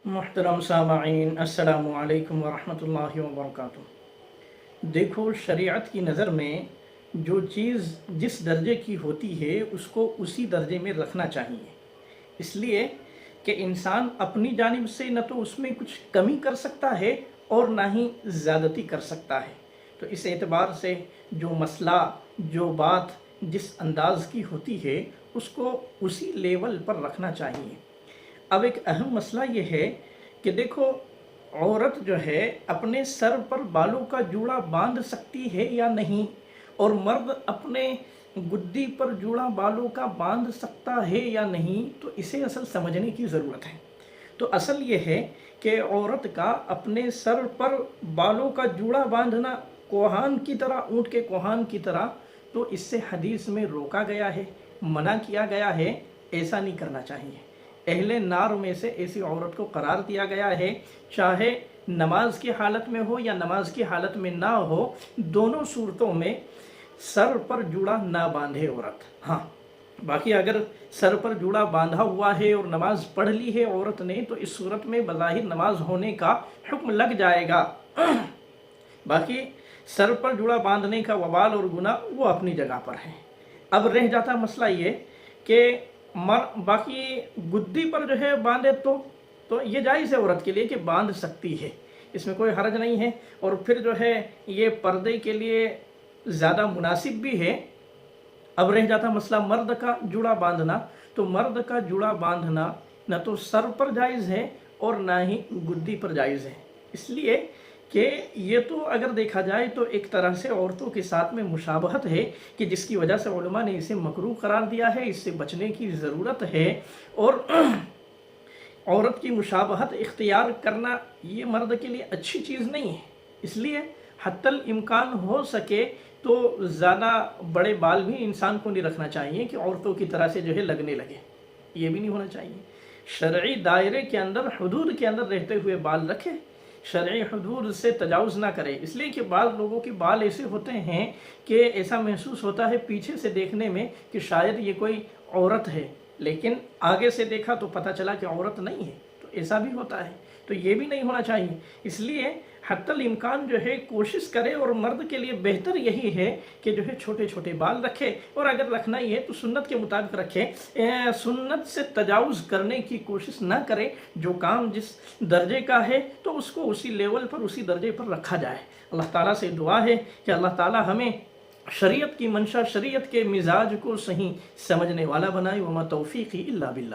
محترم سامعین، السلام علیکم ورحمۃ اللہ وبرکاتہ۔ دیکھو، شریعت کی نظر میں جو چیز جس درجے کی ہوتی ہے اس کو اسی درجے میں رکھنا چاہیے، اس لیے کہ انسان اپنی جانب سے نہ تو اس میں کچھ کمی کر سکتا ہے اور نہ ہی زیادتی کر سکتا ہے۔ تو اس اعتبار سے جو مسئلہ، جو بات جس انداز کی ہوتی ہے اس کو اسی لیول پر رکھنا چاہیے۔ اب ایک اہم مسئلہ یہ ہے کہ دیکھو، عورت جو ہے اپنے سر پر بالوں کا جوڑا باندھ سکتی ہے یا نہیں، اور مرد اپنے گدی پر جوڑا بالوں کا باندھ سکتا ہے یا نہیں، تو اسے اصل سمجھنے کی ضرورت ہے۔ تو اصل یہ ہے کہ عورت کا اپنے سر پر بالوں کا جوڑا باندھنا کوہان کی طرح، اونٹ کے کوہان کی طرح، تو اس سے حدیث میں روکا گیا ہے، منع کیا گیا ہے، ایسا نہیں کرنا چاہیے۔ اہل نار میں سے ایسی عورت کو قرار دیا گیا ہے، چاہے نماز کی حالت میں ہو یا نماز کی حالت میں نہ ہو، دونوں صورتوں میں سر پر جوڑا نہ باندھے عورت۔ ہاں، باقی اگر سر پر جوڑا باندھا ہوا ہے اور نماز پڑھ لی ہے عورت نے، تو اس صورت میں بظاہر نماز ہونے کا حکم لگ جائے گا۔ باقی سر پر جوڑا باندھنے کا وبال اور گناہ وہ اپنی جگہ پر ہے۔ اب رہ جاتا مسئلہ یہ کہ باقی گدی پر جو ہے باندھے تو یہ جائز ہے عورت کے لیے کہ باندھ سکتی ہے، اس میں کوئی حرج نہیں ہے، اور پھر جو ہے یہ پردے کے لیے زیادہ مناسب بھی ہے۔ اب رہ جاتا مسئلہ مرد کا جوڑا باندھنا، تو مرد کا جوڑا باندھنا نہ تو سر پر جائز ہے اور نہ ہی گدی پر جائز ہے، اس لیے کہ یہ تو اگر دیکھا جائے تو ایک طرح سے عورتوں کے ساتھ میں مشابہت ہے، کہ جس کی وجہ سے علماء نے اسے مکروہ قرار دیا ہے، اس سے بچنے کی ضرورت ہے۔ اور عورت کی مشابہت اختیار کرنا یہ مرد کے لیے اچھی چیز نہیں ہے، اس لیے حتی الامکان ہو سکے تو زیادہ بڑے بال بھی انسان کو نہیں رکھنا چاہیے کہ عورتوں کی طرح سے جو ہے لگنے لگے، یہ بھی نہیں ہونا چاہیے۔ شرعی دائرے کے اندر، حدود کے اندر رہتے ہوئے بال رکھے، شرعی حدود سے تجاوز نہ کرے، اس لیے کہ بعض لوگوں کے بال ایسے ہوتے ہیں کہ ایسا محسوس ہوتا ہے پیچھے سے دیکھنے میں کہ شاید یہ کوئی عورت ہے، لیکن آگے سے دیکھا تو پتہ چلا کہ عورت نہیں ہے، تو ایسا بھی ہوتا ہے، تو یہ بھی نہیں ہونا چاہیے۔ اس لیے حتی الامکان جو ہے کوشش کرے، اور مرد کے لیے بہتر یہی ہے کہ جو ہے چھوٹے چھوٹے بال رکھے، اور اگر رکھنا ہی ہے تو سنت کے مطابق رکھے، سنت سے تجاوز کرنے کی کوشش نہ کرے۔ جو کام جس درجے کا ہے تو اس کو اسی لیول پر، اسی درجے پر رکھا جائے۔ اللہ تعالیٰ سے دعا ہے کہ اللہ تعالیٰ ہمیں شریعت کی منشا، شریعت کے مزاج کو صحیح سمجھنے والا بنائے۔ وما توفیقی الا باللہ۔